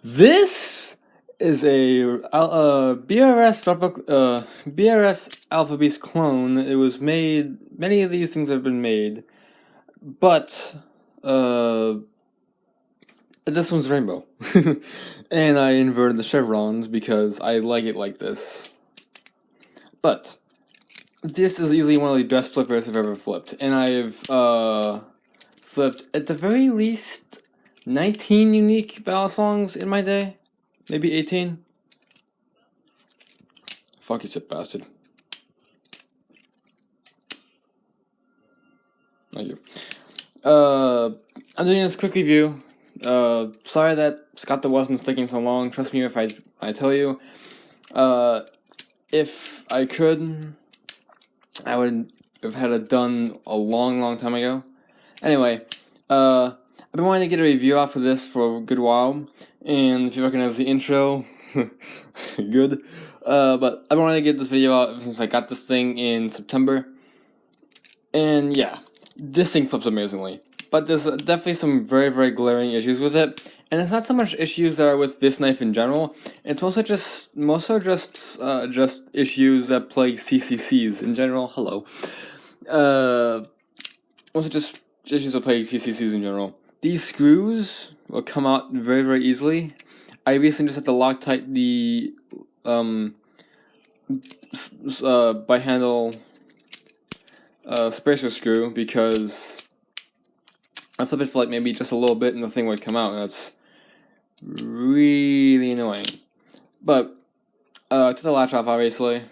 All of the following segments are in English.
This is a BRS Alpha Beast clone. It was made. Many of these things have been made, but this one's rainbow, and I inverted the chevrons because I like it like this. But this is easily one of the best flippers I've ever flipped, and I've flipped at the very least 19 unique ballad songs in my day, maybe 18. Fuck you, sick bastard. Thank you. I'm doing this quick review. Sorry that Scott wasn't taking so long. Trust me if I tell you. If I could, I would have had it done a long time ago. Anyway, I've been wanting to get a review out for this for a good while, and if you recognize the intro, good. But I've been wanting to get this video out since I got this thing in September, and yeah, this thing flips amazingly. But there's definitely some very glaring issues with it, and it's not so much issues that are with this knife in general. It's mostly just issues that plague CCCs in general. Hello. Mostly just issues that plague CCCs in general. These screws will come out very easily. I recently just had to Loctite the by handle spacer screw because I flipped it for like maybe just a little bit and the thing would come out, and that's really annoying. But I took the latch off obviously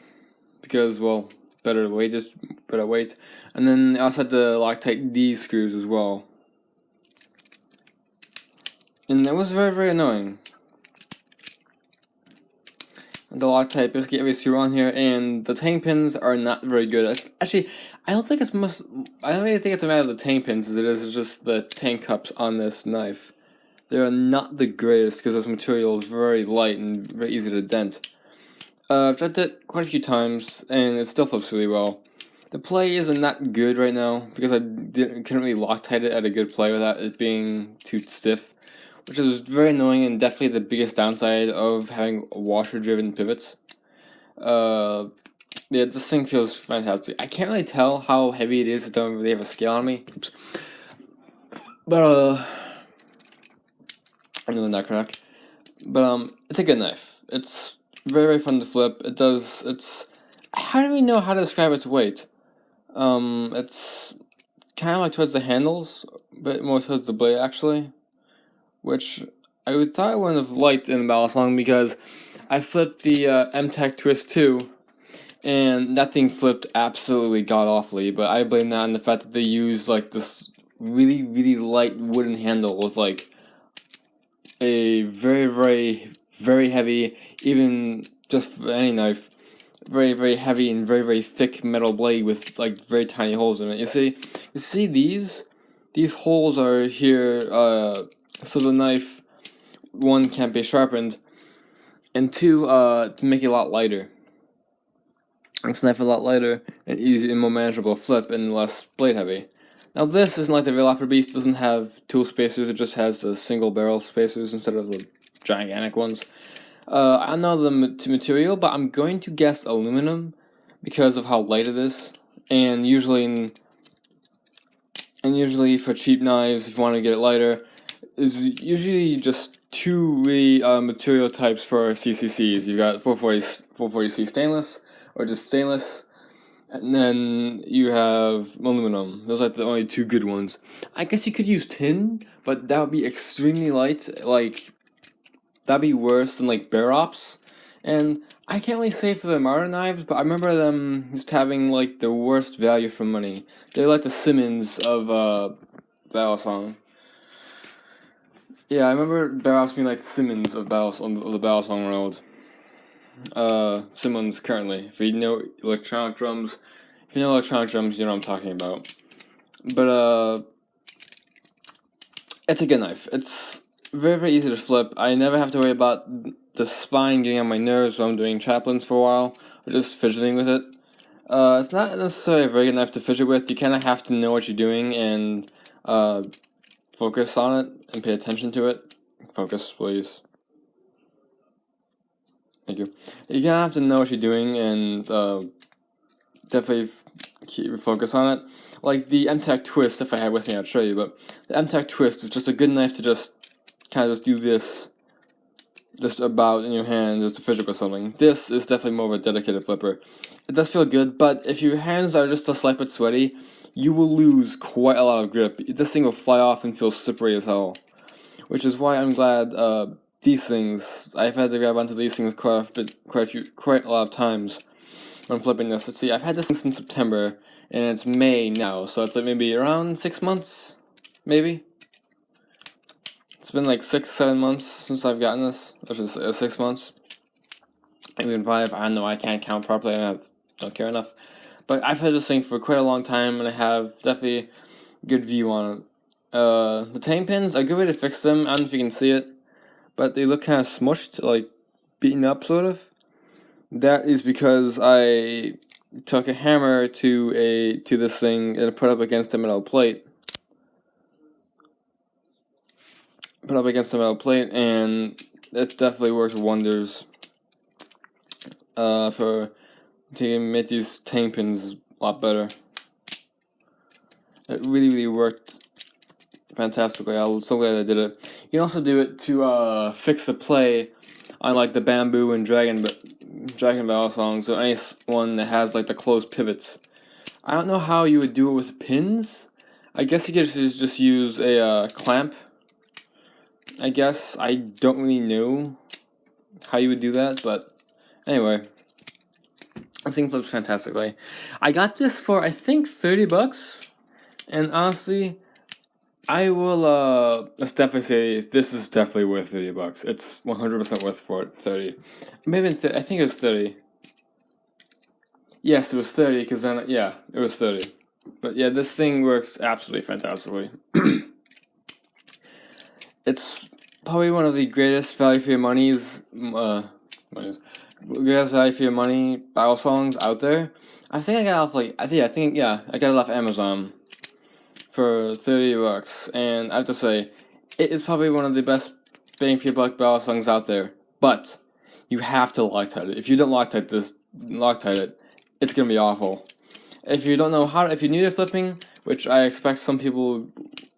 because, well, better weight, and then I also had to Loctite these screws as well, and that was very annoying. The Loctite basically every screw on here, and the tank pins are not very good. Actually, I don't really think it's a matter of the tank pins as it is just the tank cups on this knife. They are not the greatest because this material is very light and very easy to dent. I've tried it quite a few times, and it still flips really well. The play isn't that good right now because I couldn't really Loctite it at a good play without it being too stiff, which is very annoying and definitely the biggest downside of having washer-driven pivots. Yeah, this thing feels fantastic. I can't really tell how heavy it is. It don't really have a scale on me. Oops. But I'm really not correct. But it's a good knife. It's very fun to flip. I don't even know how to describe its weight. It's kind of like towards the handles, but more towards the blade actually, which I thought I wouldn't have liked in the ballast long because I flipped the M-Tech Twist 2, and that thing flipped absolutely god-awfully, but I blame that on the fact that they used like this really light wooden handle with like a very heavy, even just for any knife, very heavy and very thick metal blade with like very tiny holes in it. You see these holes are here, so the knife, one, can't be sharpened, and two, to make it a lot lighter. Makes the knife a lot lighter and easier and more manageable to flip and less blade heavy. Now this isn't like the real Alpha Beast, doesn't have tool spacers, it just has the single barrel spacers instead of the gigantic ones. I don't know the material, but I'm going to guess aluminum because of how light it is, and usually for cheap knives, if you want to get it lighter, is usually just two material types for CCCs. You got 440C stainless, or just stainless, and then you have aluminum. Those are the only two good ones. I guess you could use tin, but that would be extremely light. Like, that'd be worse than like Bear Ops. And I can't really say for the modern knives, but I remember them just having like the worst value for money. They're like the Simmons of Battle Song. Yeah, I remember Bear Ops being like Simmons of the Battle Song world. Simmons currently. If you know electronic drums, you know what I'm talking about. But it's a good knife. It's very easy to flip. I never have to worry about the spine getting on my nerves when I'm doing chaplains for a while, or just fidgeting with it. It's not necessarily a very good knife to fidget with. You kind of have to know what you're doing and focus on it and pay attention to it. Focus, please. Thank you. You're gonna have to know what you're doing and definitely focus on it. Like the MTech twist, if I had with me, I'd show you. But the MTech twist is just a good knife to just kind of just do this, just about in your hand, just to physical something. This is definitely more of a dedicated flipper. It does feel good, but if your hands are just a slight bit sweaty, you will lose quite a lot of grip. This thing will fly off and feel slippery as hell. Which is why I'm glad these things, I've had to grab onto these things quite a lot of times when flipping this. Let's see, I've had this thing since September, and it's May now, so it's like maybe around 6 months, maybe? It's been like 6-7 months since I've gotten this, which is 6 months. Maybe even 5, I don't know, I can't count properly, I don't care enough. But I've had this thing for quite a long time, and I have definitely a good view on it. The tang pins, a good way to fix them, I don't know if you can see it, but they look kind of smushed, like beaten up, sort of. That is because I took a hammer to this thing and put up against a metal plate. And it definitely works wonders to make these tang pins a lot better. It really worked fantastically. I'm so glad I did it. You can also do it to fix the play on like the bamboo and dragon bell songs, or any one that has like the closed pivots. I don't know how you would do it with pins. I guess you could just use a clamp. I guess I don't really know how you would do that, but anyway, this thing flips fantastically. I got this for I think $30, and honestly, I will let's definitely say this is definitely worth $30. It's 100% worth for it. 30, maybe I think it was 30. Yes, it was 30 because then yeah, it was 30. But yeah, this thing works absolutely fantastically. It's probably one of the greatest value for your greatest value for your money battle songs out there. I think I got it off I got it off Amazon for $30, and I have to say, it is probably one of the best bang for your buck battle songs out there. But you have to Loctite it. If you don't Loctite it, it's gonna be awful. If you don't know if you're new to flipping, which I expect some people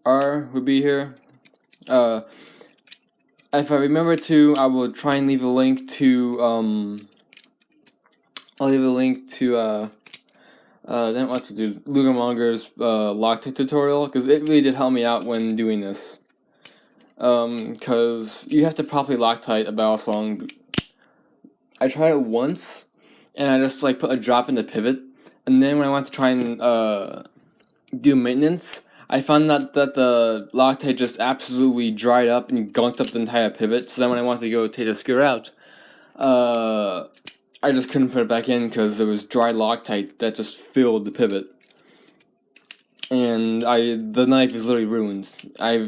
would be here. If I remember to, I will try and leave a link to Lugermonger's Loctite tutorial, because it really did help me out when doing this. Because you have to properly Loctite a battle song. I tried it once, and I just like put a drop in the pivot, and then when I went to try and do maintenance, I found that the Loctite just absolutely dried up and gunked up the entire pivot. So then when I wanted to go take the screw out, I just couldn't put it back in because there was dry Loctite that just filled the pivot. And the knife is literally ruined. Yeah,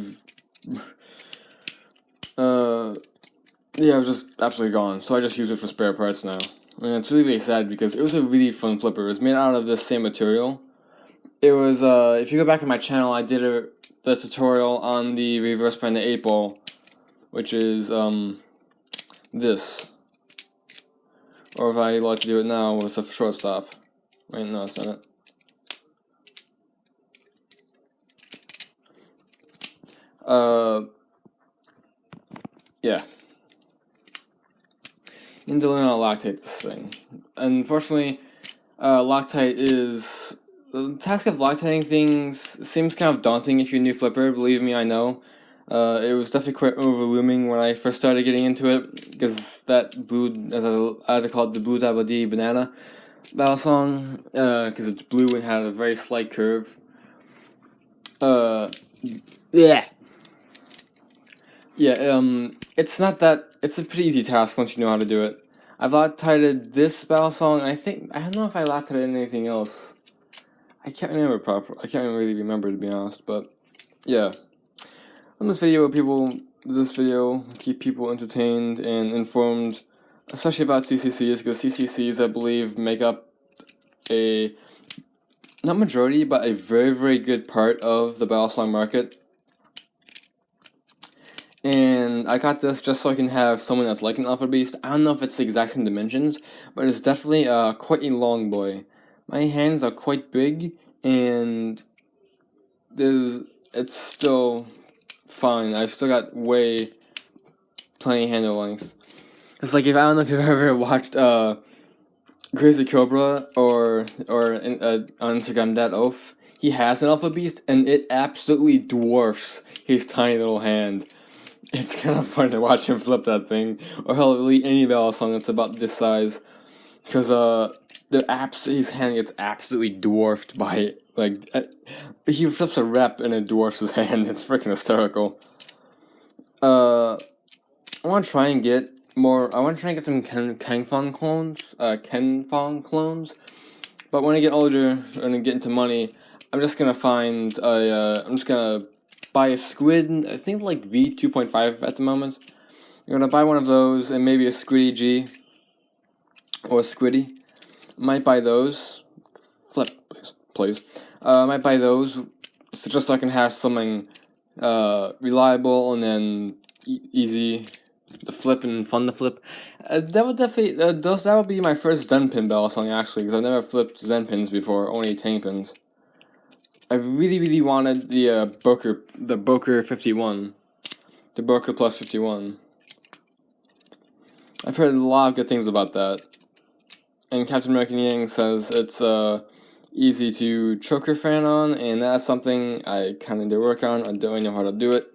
it was just absolutely gone. So I just use it for spare parts now. And it's really sad because it was a really fun flipper. It was made out of this same material. It was, if you go back on my channel, I did the tutorial on the reverse bind the 8-ball, which is, this. Or if I like to do it now with a shortstop. Wait, no, it's not it. Yeah. You need to learn how to Loctite this thing. Unfortunately, Loctite is... The task of Loctiting things seems kind of daunting if you're a new flipper, believe me, I know. It was definitely quite overwhelming when I first started getting into it, because that blue, as I like to call it, the Blue Dabba D Banana battle song, because it's blue and had a very slight curve. Yeah. Yeah, it's not that, it's a pretty easy task once you know how to do it. I've Loctited this battle song, and I don't know if I Loctited anything else. I can't really remember, to be honest, but yeah. On this video, keep people entertained and informed, especially about CCCs, because CCCs, I believe, make up not majority, but a very good part of the battle song market. And I got this just so I can have someone that's like an Alpha Beast. I don't know if it's the exact same dimensions, but it's definitely quite a long boy. My hands are quite big, and it's still fine. I've still got plenty handle length. It's like, if I don't know if you've ever watched Crazy Cobra or on Instagram, that oaf. He has an Alpha Beast, and it absolutely dwarfs his tiny little hand. It's kind of fun to watch him flip that thing, or hell, really any battle song that's about this size, because his hand gets absolutely dwarfed by it. Like, he flips a rep and it dwarfs his hand. It's freaking hysterical. I want to try and get more. I want to try and get some Kangfong clones. But when I get older and I get into money, I'm just gonna buy a squid. I think like V2.5 at the moment. I'm gonna buy one of those and maybe a Squiddy G or a Squiddy. Might buy those. Flip, please. Might buy those just so I can have something reliable and then easy to flip and fun to flip. That would definitely that would be my first Zen pin battle song, actually, because I've never flipped Zen pins before, only Tang pins. I really wanted the Boker 51, the Boker plus 51. I've heard a lot of good things about that, and Captain American Yang says it's easy to choker fan on, and that's something I kind of did work on. I don't know how to do it.